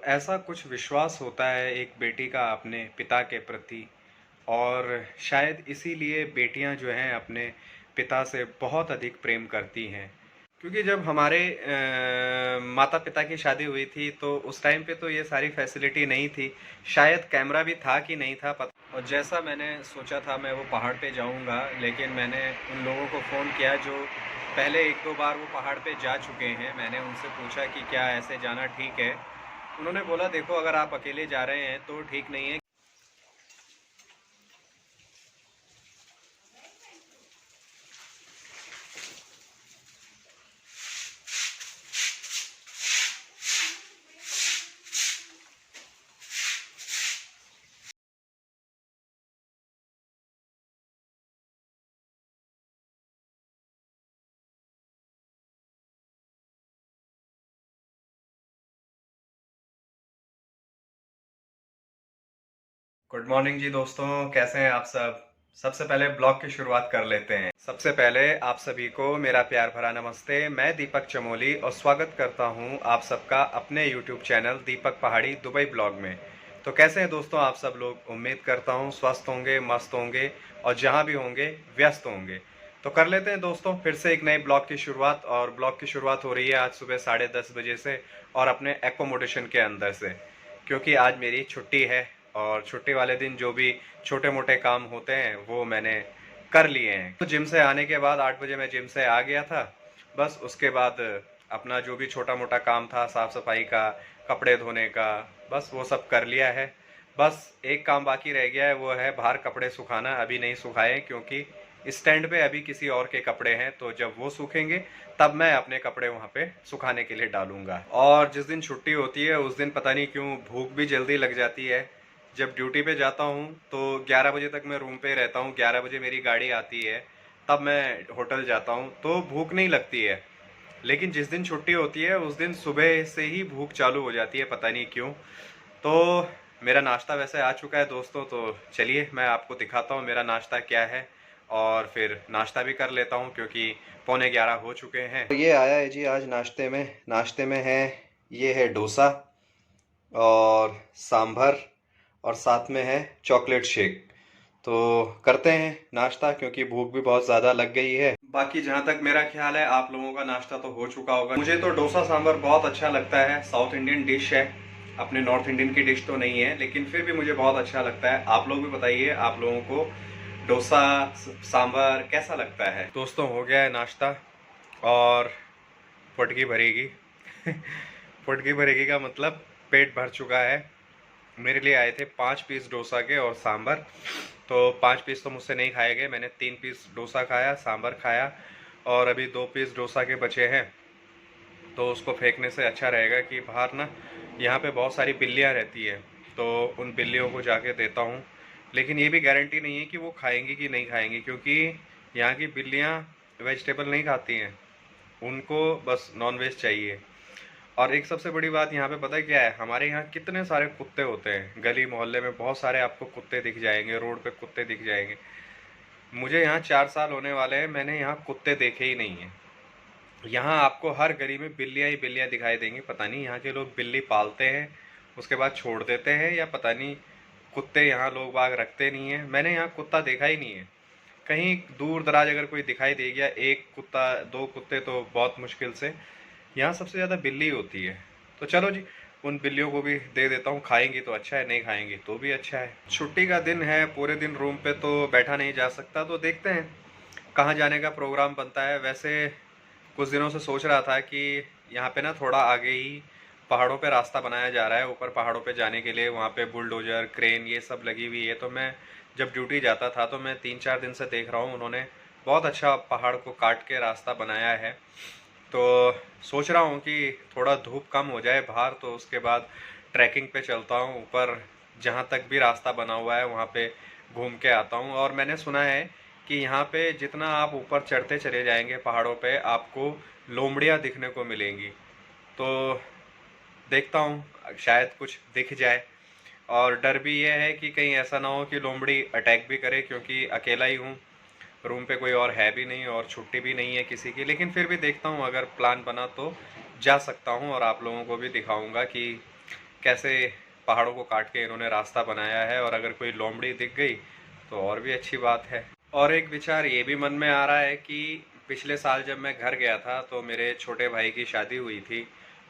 ऐसा कुछ विश्वास होता है एक बेटी का अपने पिता के प्रति और शायद इसीलिए बेटियां जो हैं अपने पिता से बहुत अधिक प्रेम करती हैं। क्योंकि जब हमारे माता पिता की शादी हुई थी तो उस टाइम पे तो ये सारी फैसिलिटी नहीं थी। शायद कैमरा भी था कि नहीं था पता। और जैसा मैंने सोचा था मैं वो पहाड़ पे जाऊंगा, लेकिन मैंने उन लोगों को फ़ोन किया जो पहले एक दो बार वो पहाड़ पे जा चुके हैं। मैंने उनसे पूछा कि क्या ऐसे जाना ठीक है। उन्होंने बोला देखो, अगर आप अकेले जा रहे हैं तो ठीक नहीं है। गुड मॉर्निंग जी दोस्तों, कैसे हैं आप सब। सबसे पहले ब्लॉग की शुरुआत कर लेते हैं। सबसे पहले आप सभी को मेरा प्यार भरा नमस्ते। मैं दीपक चमोली और स्वागत करता हूं आप सबका अपने यूट्यूब चैनल दीपक पहाड़ी दुबई ब्लॉग में। तो कैसे हैं दोस्तों आप सब लोग। उम्मीद करता हूं स्वस्थ होंगे, मस्त होंगे और जहां भी होंगे व्यस्त होंगे। तो कर लेते हैं दोस्तों फिर से एक नए ब्लॉग की शुरुआत। और ब्लॉग की शुरुआत हो रही है आज सुबह 10:30 बजे से और अपने एकोमोडेशन के अंदर से, क्योंकि आज मेरी छुट्टी है। और छुट्टी वाले दिन जो भी छोटे मोटे काम होते हैं वो मैंने कर लिए हैं। तो जिम से आने के बाद 8 बजे मैं जिम से आ गया था। बस उसके बाद अपना जो भी छोटा मोटा काम था, साफ़ सफाई का, कपड़े धोने का, बस वो सब कर लिया है। बस एक काम बाकी रह गया है, वो है बाहर कपड़े सुखाना। अभी नहीं सुखाए क्योंकि स्टैंड पे अभी किसी और के कपड़े हैं, तो जब वो सूखेंगे तब मैं अपने कपड़े वहाँ पे सुखाने के लिए डालूंगा। और जिस दिन छुट्टी होती है उस दिन पता नहीं क्यों भूख भी जल्दी लग जाती है। जब ड्यूटी पे जाता हूँ तो 11 बजे तक मैं रूम पे रहता हूँ। 11 बजे मेरी गाड़ी आती है, तब मैं होटल जाता हूँ तो भूख नहीं लगती है। लेकिन जिस दिन छुट्टी होती है उस दिन सुबह से ही भूख चालू हो जाती है, पता नहीं क्यों। तो मेरा नाश्ता वैसे आ चुका है दोस्तों, तो चलिए मैं आपको दिखाता हूँ मेरा नाश्ता क्या है। और फिर नाश्ता भी कर लेता हूँ क्योंकि पौने 11 हो चुके हैं। तो ये आया है जी आज नाश्ते में है, ये है डोसा और सांभर और साथ में है चॉकलेट शेक। तो करते हैं नाश्ता क्योंकि भूख भी बहुत ज़्यादा लग गई है। बाकी जहाँ तक मेरा ख्याल है आप लोगों का नाश्ता तो हो चुका होगा। मुझे तो डोसा सांभर बहुत अच्छा लगता है। साउथ इंडियन डिश है, अपने नॉर्थ इंडियन की डिश तो नहीं है, लेकिन फिर भी मुझे बहुत अच्छा लगता है। आप लोग भी बताइए आप लोगों को डोसा सांभर कैसा लगता है। दोस्तों हो गया है नाश्ता और फुटकी भरेगी फुटकी भरेगी का मतलब पेट भर चुका है। मेरे लिए आए थे 5 पीस डोसा के और सांभर। तो 5 पीस तो मुझसे नहीं खाए गए, मैंने 3 पीस डोसा खाया, सांभर खाया और अभी 2 पीस डोसा के बचे हैं। तो उसको फेंकने से अच्छा रहेगा कि बाहर ना यहाँ पे बहुत सारी बिल्लियाँ रहती है, तो उन बिल्लियों को जाके देता हूँ। लेकिन ये भी गारंटी नहीं है कि वो खाएंगी कि नहीं खाएंगी, क्योंकि यहाँ की बिल्लियाँ वेजिटेबल नहीं खाती हैं, उनको बस नॉन वेज चाहिए। और एक सबसे बड़ी बात यहाँ पे पता है क्या है, हमारे यहाँ कितने सारे कुत्ते होते हैं। गली मोहल्ले में बहुत सारे आपको कुत्ते दिख जाएंगे, रोड पे कुत्ते दिख जाएंगे। मुझे यहाँ 4 साल होने वाले हैं, मैंने यहाँ कुत्ते देखे ही नहीं हैं। यहाँ आपको हर गली में बिल्लियाँ ही बिल्लियाँ दिखाई देंगी। पता नहीं यहाँ के लोग बिल्ली पालते हैं उसके बाद छोड़ देते हैं या पता नहीं कुत्ते यहाँ लोग बाग रखते नहीं हैं। मैंने यहाँ कुत्ता देखा ही नहीं है। कहीं दूर दराज अगर कोई दिखाई दे गया, एक कुत्ता दो कुत्ते तो बहुत मुश्किल से। यहाँ सबसे ज़्यादा बिल्ली होती है। तो चलो जी, उन बिल्लियों को भी दे देता हूँ। खाएंगी तो अच्छा है, नहीं खाएंगी तो भी अच्छा है। छुट्टी का दिन है, पूरे दिन रूम पे तो बैठा नहीं जा सकता, तो देखते हैं कहाँ जाने का प्रोग्राम बनता है। वैसे कुछ दिनों से सोच रहा था कि यहाँ पे ना थोड़ा आगे ही पहाड़ों पे रास्ता बनाया जा रहा है ऊपर पहाड़ों पे जाने के लिए। वहाँ पे बुलडोजर, क्रेन ये सब लगी हुई है। तो मैं जब ड्यूटी जाता था तो मैं 3-4 दिन से देख रहा हूँ उन्होंने बहुत अच्छा पहाड़ को काट के रास्ता बनाया है। तो सोच रहा हूँ कि थोड़ा धूप कम हो जाए बाहर, तो उसके बाद ट्रैकिंग पे चलता हूँ ऊपर। जहाँ तक भी रास्ता बना हुआ है वहाँ पे घूम के आता हूँ। और मैंने सुना है कि यहाँ पे जितना आप ऊपर चढ़ते चले जाएंगे पहाड़ों पे आपको लोमड़ियाँ दिखने को मिलेंगी। तो देखता हूँ शायद कुछ दिख जाए। और डर भी ये है कि कहीं ऐसा ना हो कि लोमड़ी अटैक भी करे, क्योंकि अकेला ही हूँ, रूम पे कोई और है भी नहीं और छुट्टी भी नहीं है किसी की। लेकिन फिर भी देखता हूँ, अगर प्लान बना तो जा सकता हूँ और आप लोगों को भी दिखाऊंगा कि कैसे पहाड़ों को काट के इन्होंने रास्ता बनाया है, और अगर कोई लोमड़ी दिख गई तो और भी अच्छी बात है। और एक विचार ये भी मन में आ रहा है कि पिछले साल जब मैं घर गया था तो मेरे छोटे भाई की शादी हुई थी,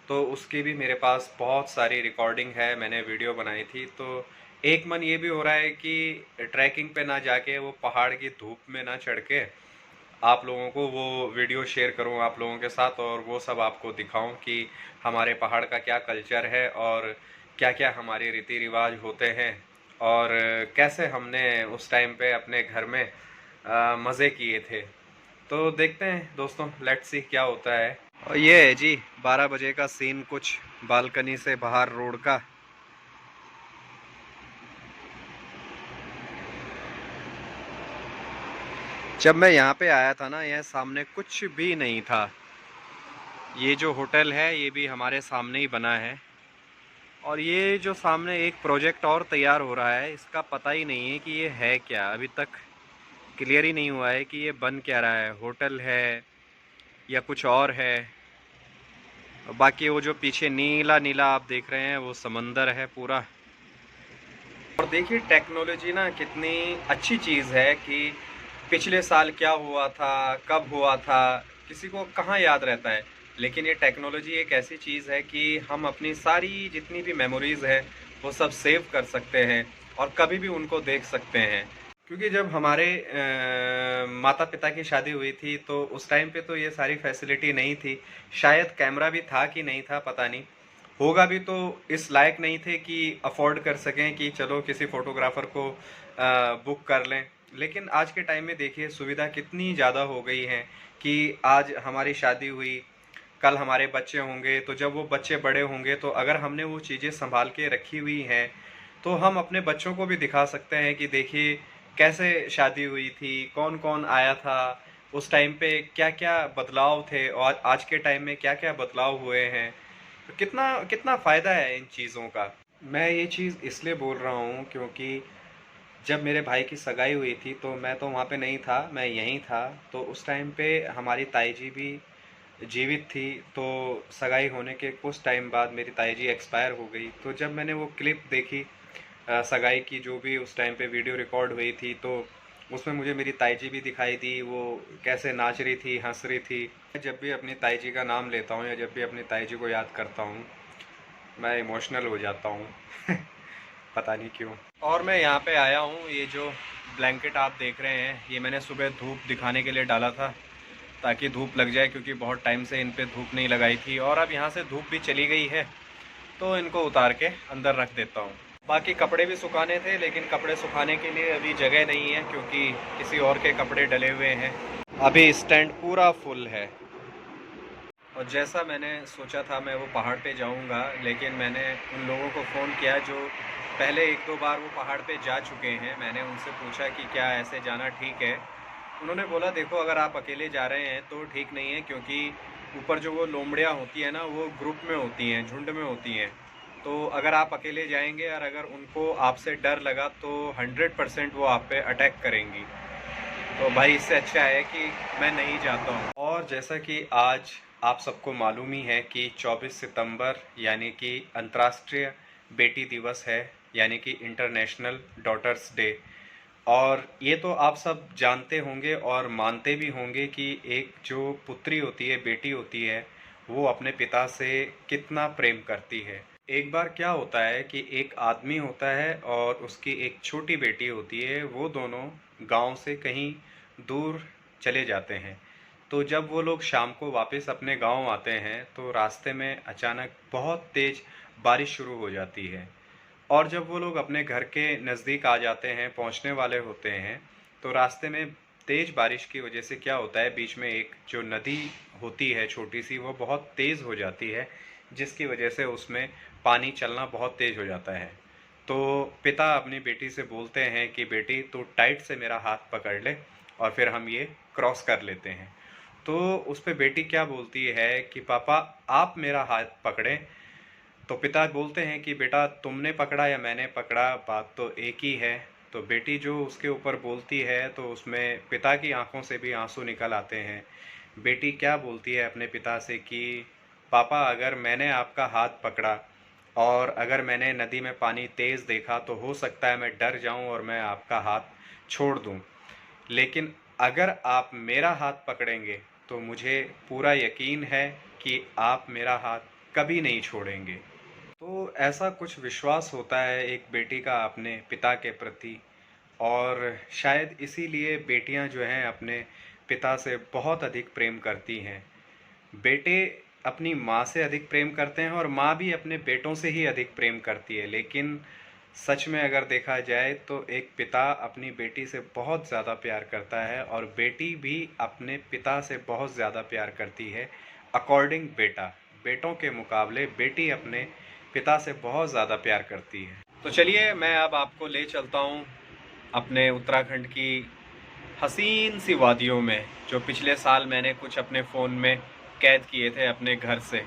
तो उसकी भी मेरे पास बहुत सारी रिकॉर्डिंग है, मैंने वीडियो बनाई थी। तो एक मन ये भी हो रहा है कि ट्रैकिंग पे ना जाके वो पहाड़ की धूप में ना चढ़ के आप लोगों को वो वीडियो शेयर करूं आप लोगों के साथ, और वो सब आपको दिखाऊं कि हमारे पहाड़ का क्या कल्चर है और क्या क्या हमारे रीति रिवाज होते हैं, और कैसे हमने उस टाइम पे अपने घर में मज़े किए थे। तो देखते हैं दोस्तों, लेट्स सी क्या होता है। और ये है जी 12 बजे का सीन, कुछ बालकनी से बाहर रोड का। जब मैं यहाँ पे आया था ना, यह सामने कुछ भी नहीं था। ये जो होटल है ये भी हमारे सामने ही बना है, और ये जो सामने एक प्रोजेक्ट और तैयार हो रहा है, इसका पता ही नहीं है कि ये है क्या। अभी तक क्लियर ही नहीं हुआ है कि ये बन क्या रहा है, होटल है या कुछ और है। बाकी वो जो पीछे नीला नीला आप देख रहे हैं वो समंदर है पूरा। और देखिए टेक्नोलॉजी ना कितनी अच्छी चीज़ है कि पिछले साल क्या हुआ था, कब हुआ था, किसी को कहाँ याद रहता है। लेकिन ये टेक्नोलॉजी एक ऐसी चीज़ है कि हम अपनी सारी जितनी भी मेमोरीज़ है वो सब सेव कर सकते हैं और कभी भी उनको देख सकते हैं। क्योंकि जब हमारे माता पिता की शादी हुई थी तो उस टाइम पे तो ये सारी फैसिलिटी नहीं थी। शायद कैमरा भी था कि नहीं था पता नहीं, होगा भी तो इस लायक नहीं थे कि अफोर्ड कर सकें कि चलो किसी फोटोग्राफर को बुक कर लें। लेकिन आज के टाइम में देखिए सुविधा कितनी ज़्यादा हो गई है कि आज हमारी शादी हुई, कल हमारे बच्चे होंगे, तो जब वो बच्चे बड़े होंगे तो अगर हमने वो चीज़ें संभाल के रखी हुई हैं तो हम अपने बच्चों को भी दिखा सकते हैं कि देखिए कैसे शादी हुई थी, कौन कौन आया था, उस टाइम पे क्या क्या बदलाव थे और आज के टाइम में क्या क्या बदलाव हुए हैं। तो कितना कितना फ़ायदा है इन चीज़ों का। मैं ये चीज़ इसलिए बोल रहा हूँ क्योंकि जब मेरे भाई की सगाई हुई थी तो मैं तो वहाँ पे नहीं था, मैं यहीं था। तो उस टाइम पे हमारी ताई जी भी जीवित थी। तो सगाई होने के कुछ टाइम बाद मेरी ताई जी एक्सपायर हो गई। तो जब मैंने वो क्लिप देखी सगाई की, जो भी उस टाइम पे वीडियो रिकॉर्ड हुई थी, तो उसमें मुझे मेरी ताई जी भी दिखाई दी, वो कैसे नाच रही थी, हंस रही थी। जब भी अपनी ताई जी का नाम लेता हूँ या जब भी अपनी ताई जी को याद करता हूँ मैं इमोशनल हो जाता हूँ पता नहीं क्यों। और मैं यहाँ पे आया हूँ, ये जो ब्लैंकेट आप देख रहे हैं ये मैंने सुबह धूप दिखाने के लिए डाला था ताकि धूप लग जाए, क्योंकि बहुत टाइम से इन पे धूप नहीं लगाई थी। और अब यहाँ से धूप भी चली गई है तो इनको उतार के अंदर रख देता हूँ। बाकी कपड़े भी सुखाने थे लेकिन कपड़े सुखाने के लिए अभी जगह नहीं है क्योंकि किसी और के कपड़े डले हुए हैं। अभी स्टैंड पूरा फुल है। और जैसा मैंने सोचा था मैं वो पहाड़ पे जाऊंगा, लेकिन मैंने उन लोगों को फ़ोन किया जो पहले एक दो बार वो पहाड़ पे जा चुके हैं। मैंने उनसे पूछा कि क्या ऐसे जाना ठीक है। उन्होंने बोला देखो अगर आप अकेले जा रहे हैं तो ठीक नहीं है, क्योंकि ऊपर जो वो लोमड़ियाँ होती हैं ना वो ग्रुप में होती हैं, झुंड में होती हैं। तो अगर आप अकेले जाएंगे और अगर उनको आपसे डर लगा तो 100% वो आप पे अटैक करेंगी। तो भाई इससे अच्छा है कि मैं नहीं जाता हूँ। और जैसा कि आज आप सबको मालूम ही है कि 24 सितंबर यानी कि अंतर्राष्ट्रीय बेटी दिवस है, यानी कि इंटरनेशनल डॉटर्स डे। और ये तो आप सब जानते होंगे और मानते भी होंगे कि एक जो पुत्री होती है, बेटी होती है, वो अपने पिता से कितना प्रेम करती है। एक बार क्या होता है कि एक आदमी होता है और उसकी एक छोटी बेटी होती है, वो दोनों गांव से कहीं दूर चले जाते हैं। तो जब वो लोग शाम को वापस अपने गांव आते हैं तो रास्ते में अचानक बहुत तेज़ बारिश शुरू हो जाती है। और जब वो लोग अपने घर के नज़दीक आ जाते हैं, पहुंचने वाले होते हैं, तो रास्ते में तेज़ बारिश की वजह से क्या होता है, बीच में एक जो नदी होती है छोटी सी, वो बहुत तेज़ हो जाती है, जिसकी वजह से उसमें पानी चलना बहुत तेज़ हो जाता है। तो पिता अपनी बेटी से बोलते हैं कि बेटी तू टाइट से मेरा हाथ पकड़ ले और फिर हम ये क्रॉस कर लेते हैं। तो उस पे बेटी क्या बोलती है कि पापा आप मेरा हाथ पकड़ें। तो पिता बोलते हैं कि बेटा तुमने पकड़ा या मैंने पकड़ा, बात तो एक ही है। तो बेटी जो उसके ऊपर बोलती है तो उसमें पिता की आंखों से भी आंसू निकल आते हैं। बेटी क्या बोलती है अपने पिता से कि पापा अगर मैंने आपका हाथ पकड़ा और अगर मैंने नदी में पानी तेज़ देखा तो हो सकता है मैं डर जाऊं और मैं आपका हाथ छोड़ दूं। लेकिन अगर आप मेरा हाथ पकड़ेंगे तो मुझे पूरा यकीन है कि आप मेरा हाथ कभी नहीं छोड़ेंगे। तो ऐसा कुछ विश्वास होता है एक बेटी का अपने पिता के प्रति, और शायद इसीलिए बेटियां जो हैं अपने पिता से बहुत अधिक प्रेम करती हैं। बेटे अपनी माँ से अधिक प्रेम करते हैं और माँ भी अपने बेटों से ही अधिक प्रेम करती है, लेकिन सच में अगर देखा जाए तो एक पिता अपनी बेटी से बहुत ज़्यादा प्यार करता है और बेटी भी अपने पिता से बहुत ज़्यादा प्यार करती है। अकॉर्डिंग बेटा, बेटों के मुकाबले बेटी अपने पिता से बहुत ज़्यादा प्यार करती है। तो चलिए मैं अब आपको ले चलता हूँ अपने उत्तराखंड की हसीन सी वादियों में, जो पिछले साल मैंने कुछ अपने फ़ोन में कैद किए थे अपने घर से।